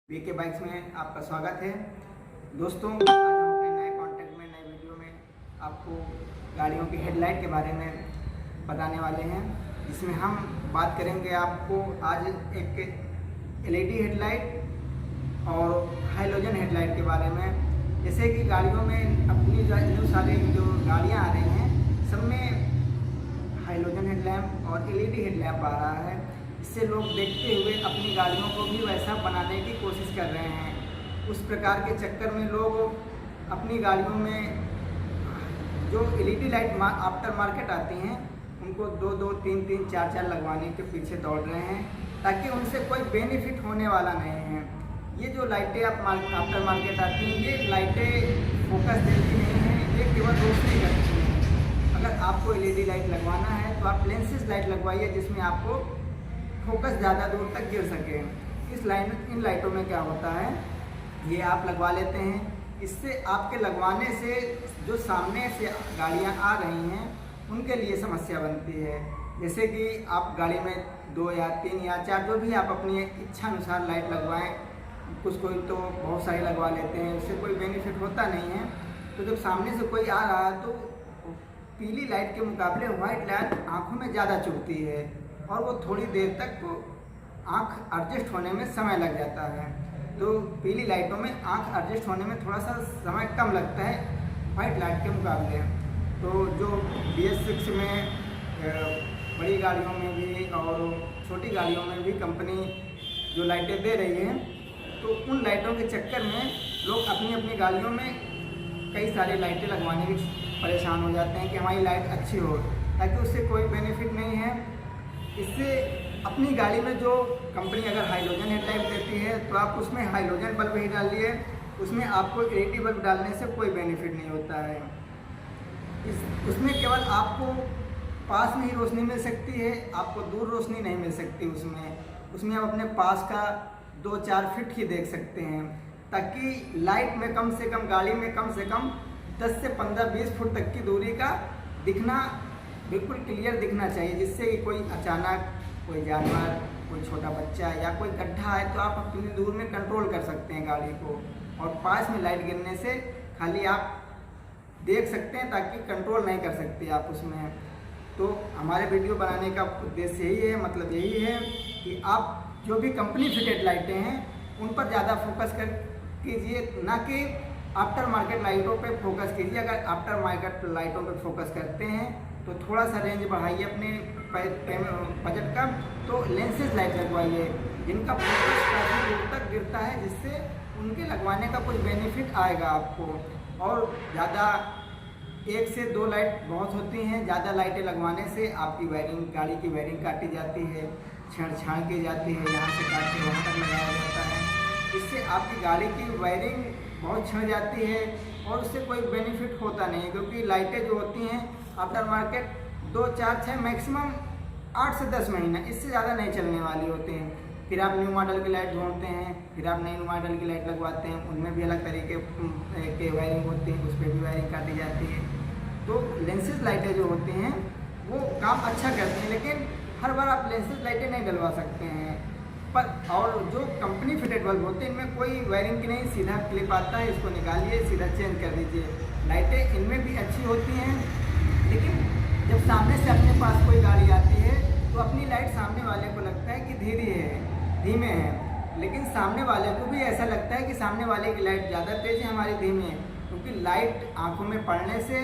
VK bikes में आपका स्वागत है। दोस्तों, आज हम अपने नए कॉन्टेंट में, नए वीडियो में आपको गाड़ियों की हेडलाइट के बारे में बताने वाले हैं, जिसमें हम बात करेंगे आपको आज एक एलईडी हेडलाइट और हाइलोजन हेडलाइट के बारे में। जैसे कि गाड़ियों में अपनी जो सारी जो गाड़ियाँ आ रही हैं, सब में हाइलोजन हेडलैम्प और एलईडी हेडलैम्प आ रहा है। इससे लोग देखते हुए अपनी गाड़ियों को भी वैसा बनाने की कोशिश कर रहे हैं। उस प्रकार के चक्कर में लोग अपनी गाड़ियों में जो एलईडी लाइट आफ्टर मार्केट आती हैं, उनको 2-2, 3-3, 4-4 लगवाने के पीछे दौड़ रहे हैं, ताकि उनसे कोई बेनिफिट होने वाला नहीं है। ये जो लाइटें आफ्टर मार्केट आती हैं, ये लाइटें फोकस देती नहीं हैं, ये केवल रोशनी करती हैं। अगर आपको एलईडी लाइट लगवाना है तो आप लेंसेज लाइट लगवाइए, जिसमें आपको फोकस ज़्यादा दूर तक गिर सके। इन लाइटों में क्या होता है, ये आप लगवा लेते हैं, इससे आपके लगवाने से जो सामने से गाड़ियां आ रही हैं, उनके लिए समस्या बनती है। जैसे कि आप गाड़ी में 2 या 3 या 4 जो भी आप अपनी इच्छा अनुसार लाइट लगवाएं, कुछ कोई तो बहुत सारी लगवा लेते हैं, उससे कोई बेनिफिट होता नहीं है। तो जब सामने से कोई आ रहा है तो पीली लाइट के मुकाबले वाइट लाइट आँखों में ज़्यादा चुभती है, और वो थोड़ी देर तक आँख एडजस्ट होने में समय लग जाता है। तो पीली लाइटों में आँख एडजस्ट होने में थोड़ा सा समय कम लगता है वाइट लाइट के मुकाबले। तो जो BS6 में बड़ी गाड़ियों में भी और छोटी गाड़ियों में भी कंपनी जो लाइटें दे रही है, तो उन लाइटों के चक्कर में लोग अपनी अपनी गाड़ियों में कई सारी लाइटें लगवाने की परेशान हो जाते हैं कि हमारी लाइट अच्छी हो, ताकि उससे कोई बेनिफिट नहीं है। इससे अपनी गाड़ी में जो कंपनी अगर हाइलोजन हेडलाइट देती है, तो आप उसमें हाइलोजन बल्ब ही डालिए, उसमें आपको एलईडी बल्ब डालने से कोई बेनिफिट नहीं होता है। उसमें केवल आपको पास में ही रोशनी मिल सकती है, आपको दूर रोशनी नहीं मिल सकती। उसमें आप अपने पास का 2-4 फीट ही देख सकते हैं, ताकि लाइट में कम से कम, गाड़ी में कम से कम 10 से 15-20 फुट तक की दूरी का दिखना, बिल्कुल क्लियर दिखना चाहिए, जिससे कि कोई अचानक कोई जानवर, कोई छोटा बच्चा या कोई गड्ढा है तो आप अपनी दूर में कंट्रोल कर सकते हैं गाड़ी को। और पास में लाइट गिरने से खाली आप देख सकते हैं, ताकि कंट्रोल नहीं कर सकते आप उसमें। तो हमारे वीडियो बनाने का उद्देश्य यही है, मतलब यही है कि आप जो भी कंपनी फिटेड लाइटें हैं, उन पर ज़्यादा फोकस कीजिए, ना कि आफ्टर मार्केट लाइटों पे फोकस कीजिए। अगर आफ्टर मार्केट लाइटों पे फोकस करते हैं तो थोड़ा सा रेंज बढ़ाइए अपने बजट का, तो लेंसेज लाइट लगवाइए, जिनका फोकस काफ़ी दूर तक गिरता है, जिससे उनके लगवाने का कुछ बेनिफिट आएगा आपको। और ज़्यादा 1 से 2 लाइट बहुत होती हैं, ज़्यादा लाइटें लगवाने से आपकी वायरिंग, गाड़ी की वायरिंग काटी जाती है, छेड़छाड़ की जाती है, यहाँ से काट के वहाँ तक लगाया जाता है। इससे आपकी गाड़ी की वायरिंग बहुत छिड़ जाती है, और उससे कोई बेनिफिट होता नहीं है, क्योंकि लाइटें जो होती हैं आफ्टर मार्केट 2, 4, 6, मैक्सिमम 8 से 10 महीना, इससे ज़्यादा नहीं चलने वाली होती हैं। फिर आप न्यू मॉडल की लाइट ढूंढते हैं, फिर आप नई मॉडल की लाइट लगवाते हैं, उनमें भी अलग तरीके के वायरिंग होती है, उस पर भी वायरिंग काटी जाती है। तो लेंसेज लाइटें जो होती हैं वो काम अच्छा करती हैं, लेकिन हर बार आप लेंसेज लाइटें नहीं डलवा सकते हैं। पर और जो कंपनी फिटेड बल्ब होते हैं, इनमें कोई वायरिंग की नहीं, सीधा क्लिप आता है, इसको निकालिए, सीधा चेंज कर दीजिए। लाइटें इनमें भी अच्छी होती हैं, लेकिन जब सामने से अपने पास कोई गाड़ी आती है तो अपनी लाइट सामने वाले को लगता है कि धीमे है, लेकिन सामने वाले को भी ऐसा लगता है कि सामने वाले की लाइट ज़्यादा तेज़ है, हमारी धीमी है, क्योंकि लाइट आँखों में पड़ने से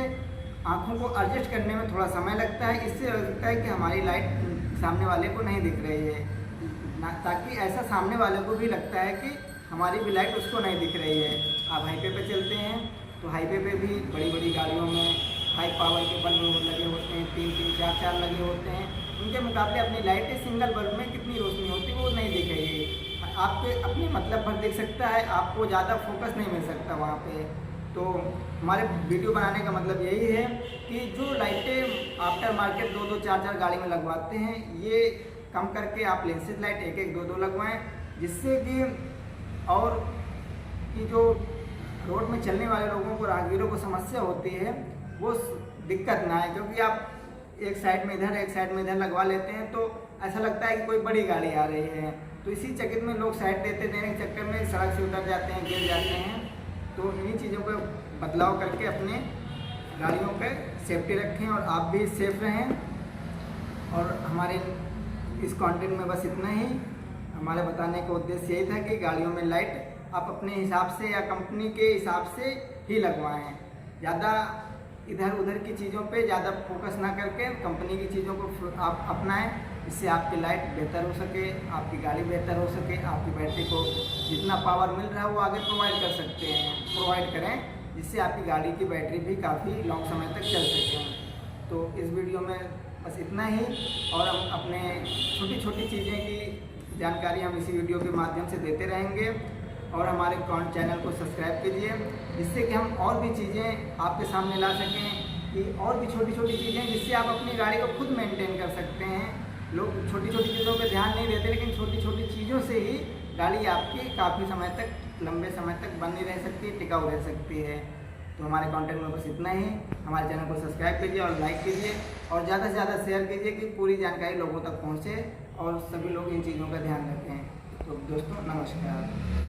आँखों को एडजस्ट करने में थोड़ा समय लगता है। इससे लगता है कि हमारी लाइट सामने वाले को नहीं दिख रही है, ताकि ऐसा सामने वाले को भी लगता है कि हमारी भी लाइट उसको नहीं दिख रही है। आप हाईवे पे चलते हैं तो हाईवे पे भी बड़ी बड़ी गाड़ियों में हाई पावर के बल्ब लगे होते हैं, 3-3, 4-4 लगे होते हैं, उनके मुकाबले अपनी लाइटें सिंगल बल्ब में कितनी रोशनी होती है वो नहीं दिख रही है। आपके अपने मतलब पर दिख सकता है, आपको ज़्यादा फोकस नहीं मिल सकता वहाँ पे। तो हमारे वीडियो बनाने का मतलब यही है कि जो लाइटें आफ्टर मार्केट 2-2, 4-4 गाड़ी में लगवाते हैं, ये कम करके आप लेंसेज लाइट 1-1, 2-2 लगवाएं, जिससे कि और कि जो रोड में चलने वाले लोगों को, राहगीरों को समस्या होती है, वो दिक्कत ना आए। क्योंकि आप एक साइड में इधर, एक साइड में इधर लगवा लेते हैं, तो ऐसा लगता है कि कोई बड़ी गाड़ी आ रही है, तो इसी चक्कर में लोग साइड देते देने के चक्कर में सड़क से उतर जाते हैं, गिर जाते हैं। तो इन्हीं चीज़ों पर बदलाव करके अपने गाड़ियों पे सेफ्टी रखें और आप भी सेफ रहें। और हमारे इस कंटेंट में बस इतना ही। हमारे बताने का उद्देश्य यही था कि गाड़ियों में लाइट आप अपने हिसाब से या कंपनी के हिसाब से ही लगवाएं। ज़्यादा इधर उधर की चीज़ों पे ज़्यादा फोकस ना करके कंपनी की चीज़ों को आप अपनाएं, इससे आपकी लाइट बेहतर हो सके, आपकी गाड़ी बेहतर हो सके, आपकी बैटरी को जितना पावर मिल रहा है वो आगे प्रोवाइड करें, जिससे आपकी गाड़ी की बैटरी भी काफ़ी लॉन्ग समय तक चल सके। तो इस वीडियो में बस इतना ही। और हम अपने छोटी छोटी चीज़ें की जानकारी हम इसी वीडियो के माध्यम से देते रहेंगे। और हमारे चैनल को सब्सक्राइब कीजिए, जिससे कि हम और भी चीज़ें आपके सामने ला सकें, कि और भी छोटी छोटी चीज़ें जिससे आप अपनी गाड़ी को खुद मेंटेन कर सकते हैं। लोग छोटी छोटी चीज़ों पे ध्यान नहीं देते, लेकिन छोटी छोटी चीज़ों से ही गाड़ी आपकी काफ़ी समय तक, लंबे समय तक बनी रह सकती है, टिकाऊ रह सकती है। तो हमारे कंटेंट में बस इतना ही। हमारे चैनल को सब्सक्राइब कीजिए और लाइक कीजिए और ज़्यादा से ज़्यादा शेयर कीजिए कि पूरी जानकारी लोगों तक पहुँचे और सभी लोग इन चीज़ों का ध्यान रखें। तो दोस्तों नमस्कार।